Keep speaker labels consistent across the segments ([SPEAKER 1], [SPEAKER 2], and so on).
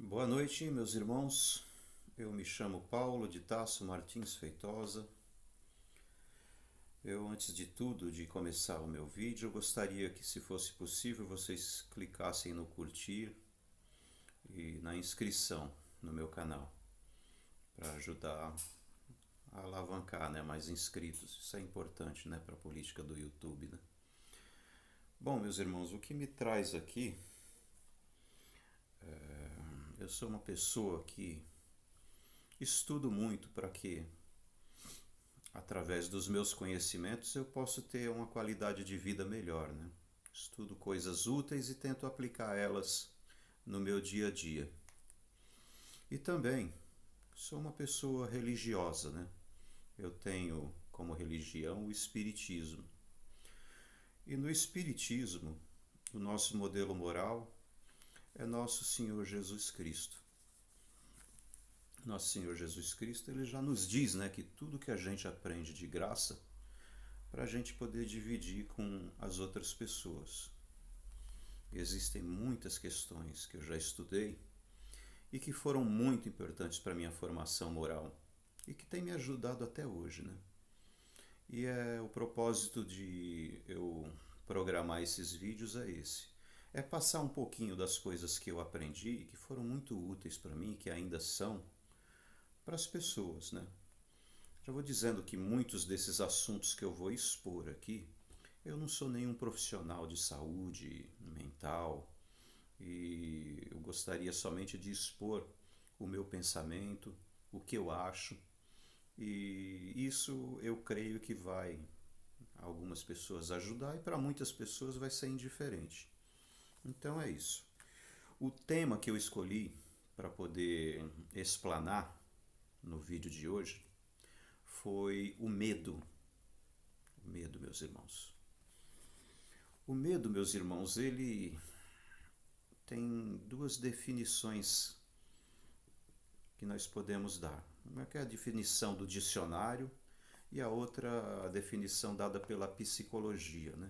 [SPEAKER 1] Boa noite, meus irmãos. Eu me chamo Paulo de Tasso Martins Feitosa. Antes de tudo, de começar o meu vídeo, eu gostaria que, se fosse possível, vocês clicassem no curtir e na inscrição no meu canal, para ajudar a alavancar, mais inscritos. Isso é importante, para a política do YouTube, né? Bom, meus irmãos, o que me traz aqui, eu sou uma pessoa que estudo muito para que, através dos meus conhecimentos, eu posso ter uma qualidade de vida melhor, né? Estudo coisas úteis e tento aplicar elas no meu dia a dia. E também sou uma pessoa religiosa, né? Eu tenho como religião o Espiritismo. E no Espiritismo, o nosso modelo moral é nosso Senhor Jesus Cristo. Nosso Senhor Jesus Cristo, ele já nos diz, né, que tudo que a gente aprende de graça, para a gente poder dividir com as outras pessoas. Existem muitas questões que eu já estudei e que foram muito importantes para a minha formação moral e que têm me ajudado até hoje, né? E o propósito de eu programar esses vídeos é esse. É passar um pouquinho das coisas que eu aprendi e que foram muito úteis para mim, que ainda são, para as pessoas, né? Já vou dizendo que muitos desses assuntos que eu vou expor aqui, eu não sou nenhum profissional de saúde mental e eu gostaria somente de expor o meu pensamento, o que eu acho, e isso eu creio que vai algumas pessoas ajudar e para muitas pessoas vai ser indiferente. Então é isso. O tema que eu escolhi para poder explanar no vídeo de hoje foi o medo. O medo, meus irmãos. O medo, meus irmãos, ele tem duas definições que nós podemos dar. Uma é a definição do dicionário e a outra a definição dada pela psicologia, né?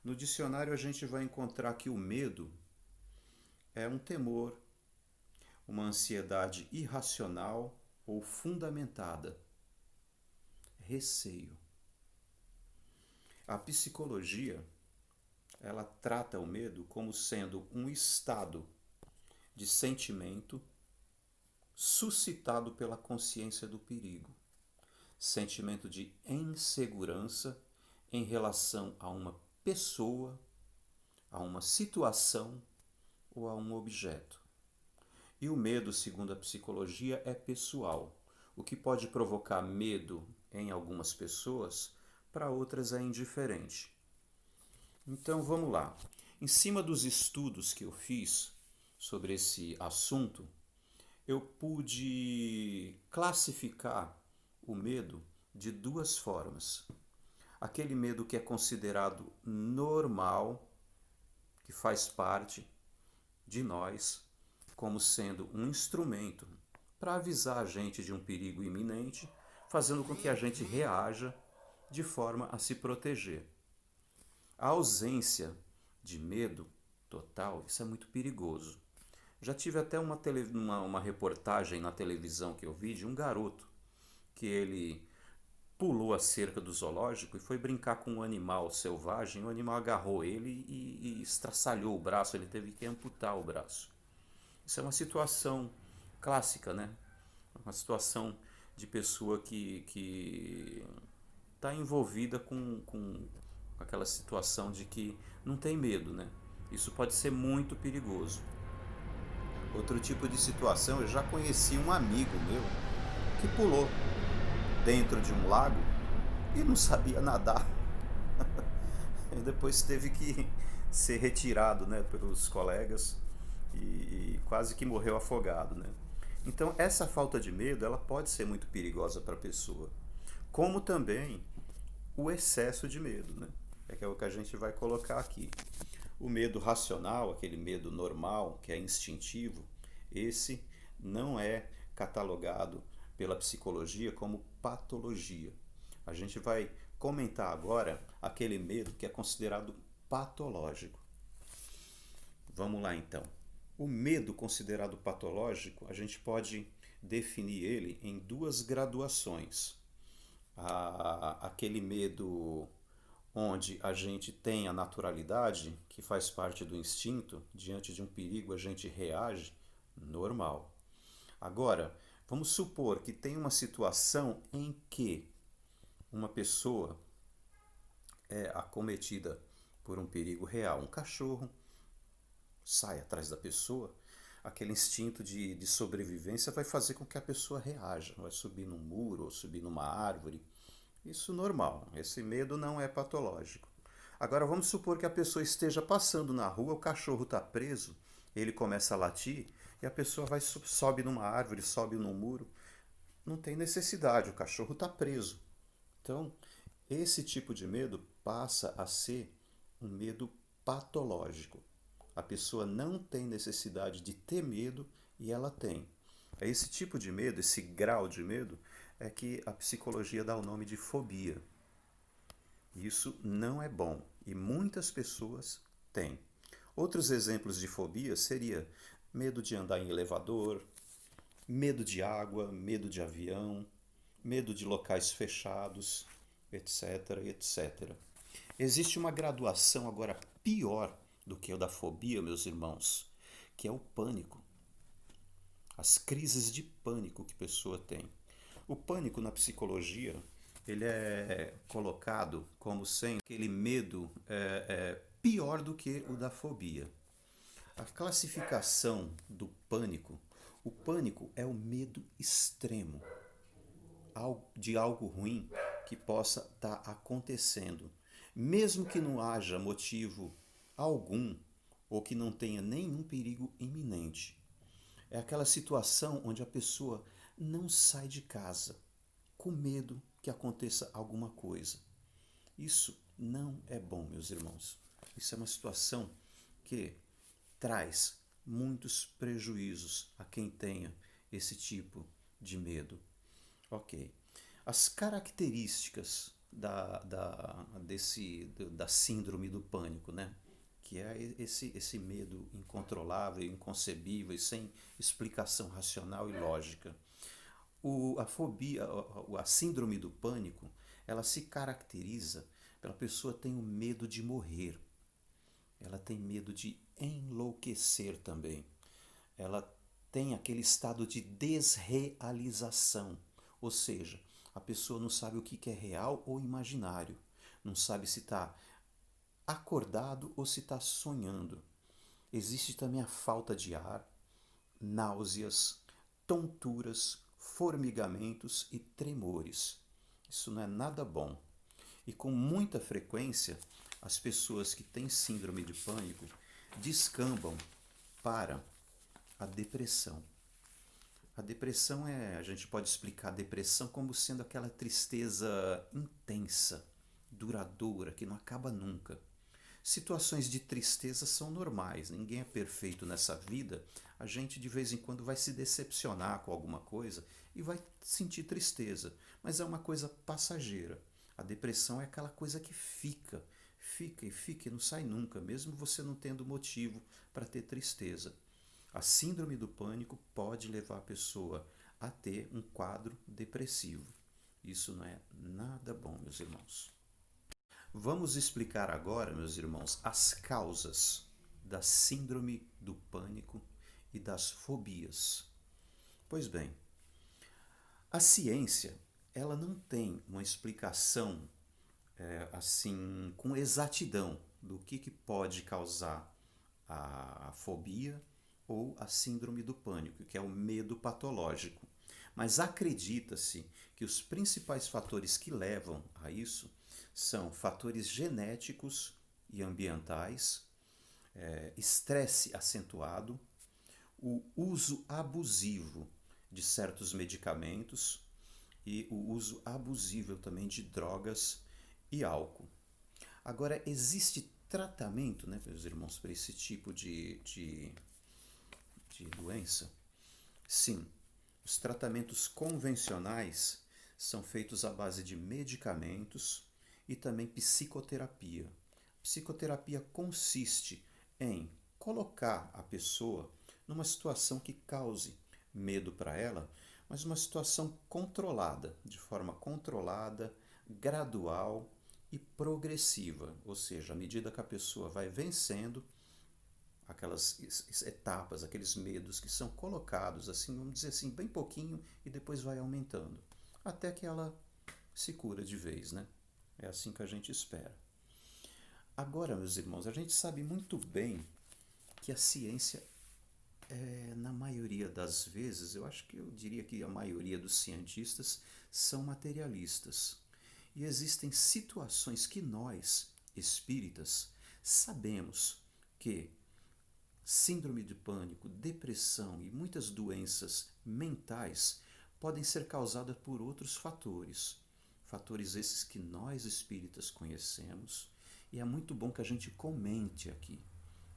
[SPEAKER 1] No dicionário a gente vai encontrar que o medo é um temor, uma ansiedade irracional ou fundamentada, receio. A psicologia, ela trata o medo como sendo um estado de sentimento suscitado pela consciência do perigo, sentimento de insegurança em relação a uma pessoa, a uma situação ou a um objeto. E o medo, segundo a psicologia, é pessoal. O que pode provocar medo em algumas pessoas, para outras é indiferente. Então vamos lá. Em cima dos estudos que eu fiz sobre esse assunto, eu pude classificar o medo de duas formas. Aquele medo que é considerado normal, que faz parte de nós, como sendo um instrumento para avisar a gente de um perigo iminente, fazendo com que a gente reaja de forma a se proteger. A ausência de medo total, isso é muito perigoso. Já tive até uma reportagem na televisão que eu vi de um garoto que ele pulou a cerca do zoológico e foi brincar com um animal selvagem. O animal agarrou ele e estraçalhou o braço, ele teve que amputar o braço. Isso é uma situação clássica, né? Uma situação de pessoa que está envolvida com aquela situação de que não tem medo, né? Isso pode ser muito perigoso. Outro tipo de situação, eu já conheci um amigo meu que pulou dentro de um lago e não sabia nadar. E depois teve que ser retirado, né, pelos colegas e quase que morreu afogado, né? Então essa falta de medo, ela pode ser muito perigosa para a pessoa, como também o excesso de medo, né? É que é o que a gente vai colocar aqui. O medo racional, aquele medo normal, que é instintivo, esse não é catalogado pela psicologia como patologia. A gente vai comentar agora aquele medo que é considerado patológico. Vamos lá então. O medo considerado patológico, a gente pode definir ele em duas graduações. Aquele medo onde a gente tem a naturalidade, que faz parte do instinto, diante de um perigo a gente reage, normal. Agora, vamos supor que tem uma situação em que uma pessoa é acometida por um perigo real. Um cachorro sai atrás da pessoa, aquele instinto de sobrevivência vai fazer com que a pessoa reaja, vai subir num muro ou subir numa árvore. Isso é normal, esse medo não é patológico. Agora vamos supor que a pessoa esteja passando na rua, o cachorro está preso, ele começa a latir e a pessoa vai sobe numa árvore, sobe num muro. Não tem necessidade, o cachorro está preso. Então, esse tipo de medo passa a ser um medo patológico. A pessoa não tem necessidade de ter medo e ela tem. É esse tipo de medo, esse grau de medo, é que a psicologia dá o nome de fobia. Isso não é bom e muitas pessoas têm. Outros exemplos de fobia seria medo de andar em elevador, medo de água, medo de avião, medo de locais fechados, etc, etc. Existe uma graduação agora pior do que o da fobia, meus irmãos, que é o pânico. As crises de pânico que a pessoa tem. O pânico na psicologia, ele é colocado como sendo aquele medo pior do que o da fobia. A classificação do pânico, o pânico é o medo extremo de algo ruim que possa estar acontecendo, mesmo que não haja motivo algum ou que não tenha nenhum perigo iminente. É aquela situação onde a pessoa não sai de casa com medo que aconteça alguma coisa. Isso não é bom, meus irmãos. Isso é uma situação que traz muitos prejuízos a quem tenha esse tipo de medo. Ok. As características da síndrome do pânico, né? Que é esse medo incontrolável, inconcebível e sem explicação racional e lógica. A fobia, a síndrome do pânico, ela se caracteriza pela pessoa ter um medo de morrer. Ela tem medo de enlouquecer também. Ela tem aquele estado de desrealização, ou seja, a pessoa não sabe o que é real ou imaginário, não sabe se está acordado ou se está sonhando. Existe também a falta de ar, náuseas, tonturas, formigamentos e tremores. Isso não é nada bom. E com muita frequência, as pessoas que têm síndrome de pânico descambam para a depressão. A depressão a gente pode explicar a depressão como sendo aquela tristeza intensa, duradoura, que não acaba nunca. Situações de tristeza são normais, ninguém é perfeito nessa vida. A gente de vez em quando vai se decepcionar com alguma coisa e vai sentir tristeza, mas é uma coisa passageira. A depressão é aquela coisa que fica e fica e não sai nunca, mesmo você não tendo motivo para ter tristeza. A síndrome do pânico pode levar a pessoa a ter um quadro depressivo. Isso não é nada bom, meus irmãos. Vamos explicar agora, meus irmãos, as causas da síndrome do pânico e das fobias. Pois bem, a ciência, ela não tem uma explicação assim com exatidão do que pode causar a fobia ou a síndrome do pânico, que é o medo patológico. Mas acredita-se que os principais fatores que levam a isso são fatores genéticos e ambientais, estresse acentuado, o uso abusivo de certos medicamentos e o uso abusivo também de drogas e álcool. Agora, existe tratamento, né, meus irmãos, para esse tipo de doença? Sim, os tratamentos convencionais são feitos à base de medicamentos e também psicoterapia. Psicoterapia consiste em colocar a pessoa numa situação que cause medo para ela, mas uma situação controlada, de forma controlada, gradual e progressiva, ou seja, à medida que a pessoa vai vencendo aquelas etapas, aqueles medos que são colocados assim, vamos dizer assim, bem pouquinho e depois vai aumentando, até que ela se cura de vez, né? É assim que a gente espera. Agora, meus irmãos, a gente sabe muito bem que a ciência na maioria das vezes, eu acho que eu diria que a maioria dos cientistas são materialistas. E existem situações que nós, espíritas, sabemos que síndrome de pânico, depressão e muitas doenças mentais podem ser causadas por outros fatores. Fatores esses que nós espíritas conhecemos, e é muito bom que a gente comente aqui,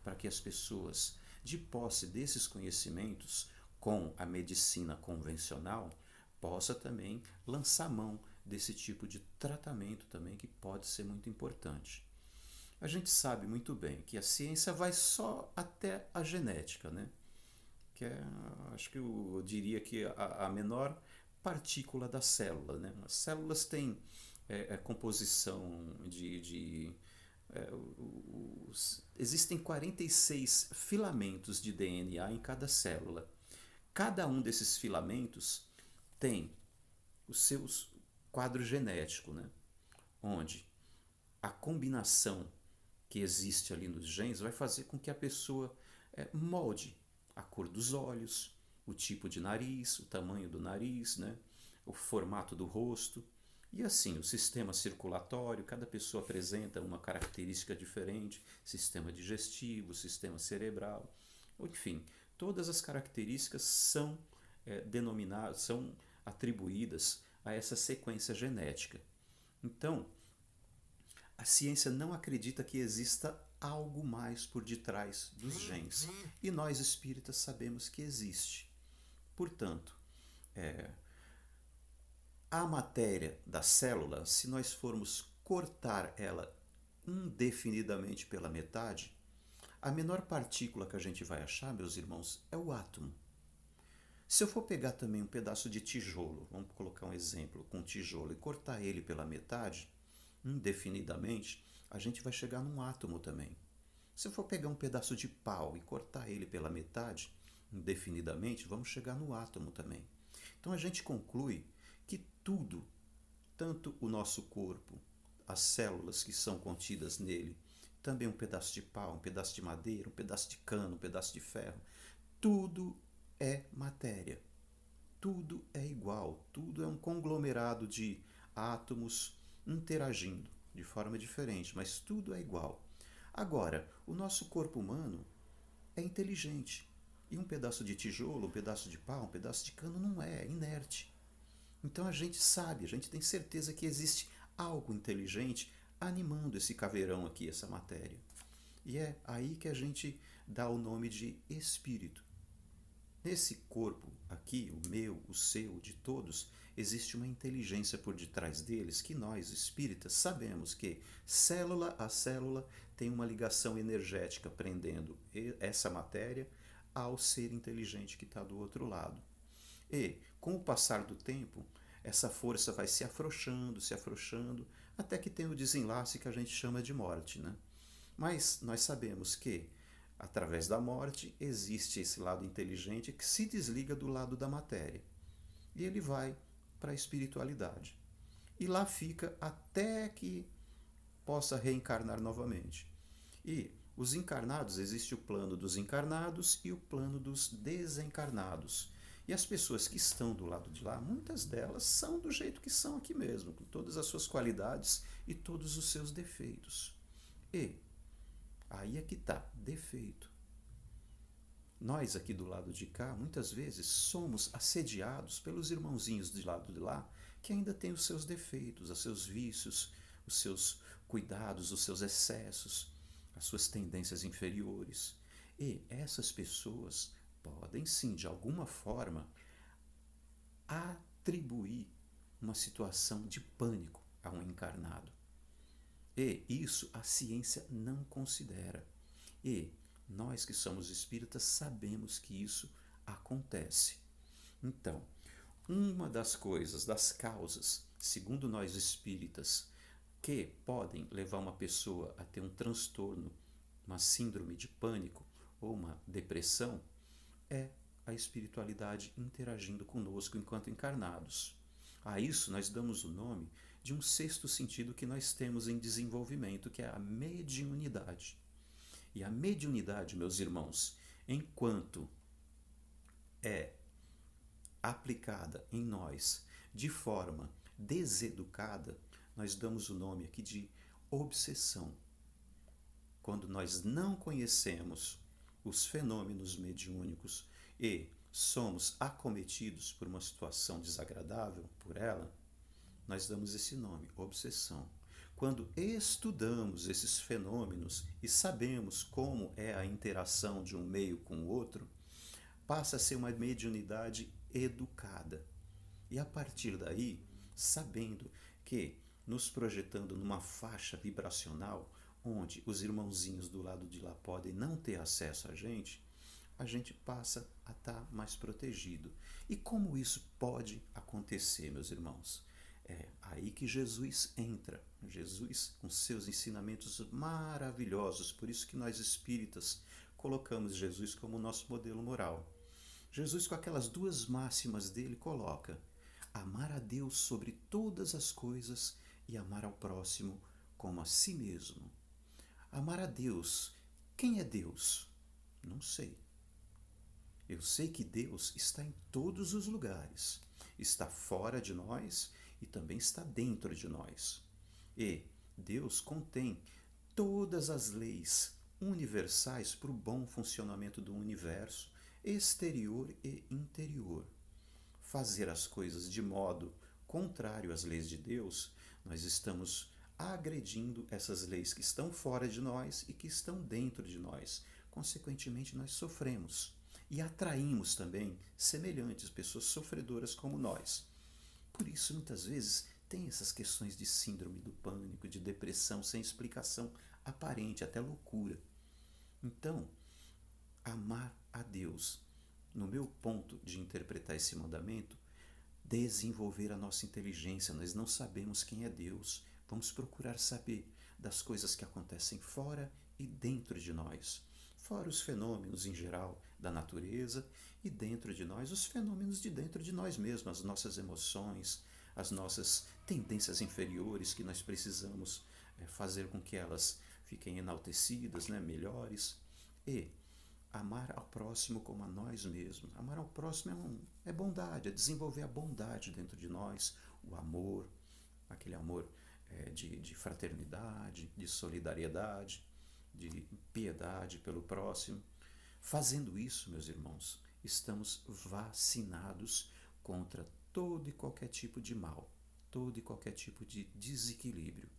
[SPEAKER 1] para que as pessoas, de posse desses conhecimentos com a medicina convencional, possa também lançar mão desse tipo de tratamento também que pode ser muito importante. A gente sabe muito bem que a ciência vai só até a genética, né? Que é, acho que eu diria que a menor partícula da célula, né? As células têm composição existem 46 filamentos de DNA em cada célula. Cada um desses filamentos tem os seus quadro genético, né? Onde a combinação que existe ali nos genes vai fazer com que a pessoa molde a cor dos olhos, o tipo de nariz, o tamanho do nariz, né? O formato do rosto. E assim, o sistema circulatório, cada pessoa apresenta uma característica diferente, sistema digestivo, sistema cerebral, enfim, todas as características são denominadas, são atribuídas a essa sequência genética. Então, a ciência não acredita que exista algo mais por detrás dos genes. E nós espíritas sabemos que existe. Portanto, a matéria da célula, se nós formos cortar ela indefinidamente pela metade, a menor partícula que a gente vai achar, meus irmãos, é o átomo. Se eu for pegar também um pedaço de tijolo, vamos colocar um exemplo com tijolo, e cortar ele pela metade, indefinidamente, a gente vai chegar num átomo também. Se eu for pegar um pedaço de pau e cortar ele pela metade, indefinidamente, vamos chegar no átomo também. Então a gente conclui que tudo, tanto o nosso corpo, as células que são contidas nele, também um pedaço de pau, um pedaço de madeira, um pedaço de cano, um pedaço de ferro, tudo é matéria. Tudo é igual, tudo é um conglomerado de átomos interagindo de forma diferente, mas tudo é igual. Agora, o nosso corpo humano é inteligente. E um pedaço de tijolo, um pedaço de pau, um pedaço de cano não é inerte. Então a gente sabe, a gente tem certeza que existe algo inteligente animando esse caveirão aqui, essa matéria. E é aí que a gente dá o nome de espírito. Nesse corpo aqui, o meu, o seu, de todos, existe uma inteligência por detrás deles que nós, espíritas, sabemos que célula a célula tem uma ligação energética prendendo essa matéria ao ser inteligente que está do outro lado. E, com o passar do tempo, essa força vai se afrouxando, até que tem o desenlace que a gente chama de morte, né? Mas nós sabemos que, através da morte, existe esse lado inteligente que se desliga do lado da matéria. E ele vai para a espiritualidade. E lá fica até que possa reencarnar novamente. E os encarnados, existe o plano dos encarnados e o plano dos desencarnados. E as pessoas que estão do lado de lá, muitas delas são do jeito que são aqui mesmo, com todas as suas qualidades e todos os seus defeitos. E aí é que está, defeito. Nós aqui do lado de cá, muitas vezes, somos assediados pelos irmãozinhos do lado de lá, que ainda têm os seus defeitos, os seus vícios, os seus cuidados, os seus excessos, as suas tendências inferiores. E essas pessoas podem sim, de alguma forma, atribuir uma situação de pânico a um encarnado. E isso a ciência não considera. E Nós que somos espíritas sabemos que isso acontece. Então, uma das coisas, das causas, segundo nós espíritas, que podem levar uma pessoa a ter um transtorno, uma síndrome de pânico ou uma depressão, é a espiritualidade interagindo conosco enquanto encarnados. A isso nós damos o nome de um sexto sentido que nós temos em desenvolvimento, que é a mediunidade. E a mediunidade, meus irmãos, enquanto é aplicada em nós de forma deseducada, nós damos o nome aqui de obsessão. Quando nós não conhecemos os fenômenos mediúnicos e somos acometidos por uma situação desagradável por ela, nós damos esse nome, obsessão. Quando estudamos esses fenômenos e sabemos como é a interação de um meio com o outro, passa a ser uma mediunidade educada. E a partir daí, sabendo que nos projetando numa faixa vibracional onde os irmãozinhos do lado de lá podem não ter acesso a gente passa a estar mais protegido. E como isso pode acontecer, meus irmãos? É aí que Jesus entra. Jesus, com seus ensinamentos maravilhosos, por isso que nós espíritas colocamos Jesus como nosso modelo moral. Jesus, com aquelas duas máximas dele, coloca: amar a Deus sobre todas as coisas e amar ao próximo como a si mesmo. Amar a Deus. Quem é Deus? Não sei. Eu sei que Deus está em todos os lugares. Está fora de nós e também está dentro de nós. E Deus contém todas as leis universais para o bom funcionamento do universo, exterior e interior. Fazer as coisas de modo contrário às leis de Deus, nós estamos agredindo essas leis que estão fora de nós e que estão dentro de nós. Consequentemente, nós sofremos e atraímos também semelhantes pessoas sofredoras como nós. Por isso, muitas vezes, tem essas questões de síndrome do pânico, de depressão sem explicação aparente, até loucura. Então, amar a Deus, no meu ponto de interpretar esse mandamento, desenvolver a nossa inteligência. Nós não sabemos quem é Deus. Vamos procurar saber das coisas que acontecem fora e dentro de nós. Fora os fenômenos em geral da natureza e dentro de nós, os fenômenos de dentro de nós mesmos, as nossas emoções, as nossas tendências inferiores que nós precisamos fazer com que elas fiquem enaltecidas, né, melhores. E amar ao próximo como a nós mesmos. Amar ao próximo é bondade, é desenvolver a bondade dentro de nós, o amor, aquele amor de fraternidade, de solidariedade, de piedade pelo próximo. Fazendo isso, meus irmãos, estamos vacinados contra todo e qualquer tipo de mal, todo e qualquer tipo de desequilíbrio.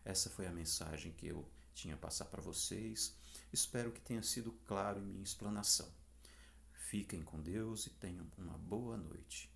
[SPEAKER 1] Essa foi a mensagem que eu tinha a passar para vocês. Espero que tenha sido claro em minha explanação. Fiquem com Deus e tenham uma boa noite.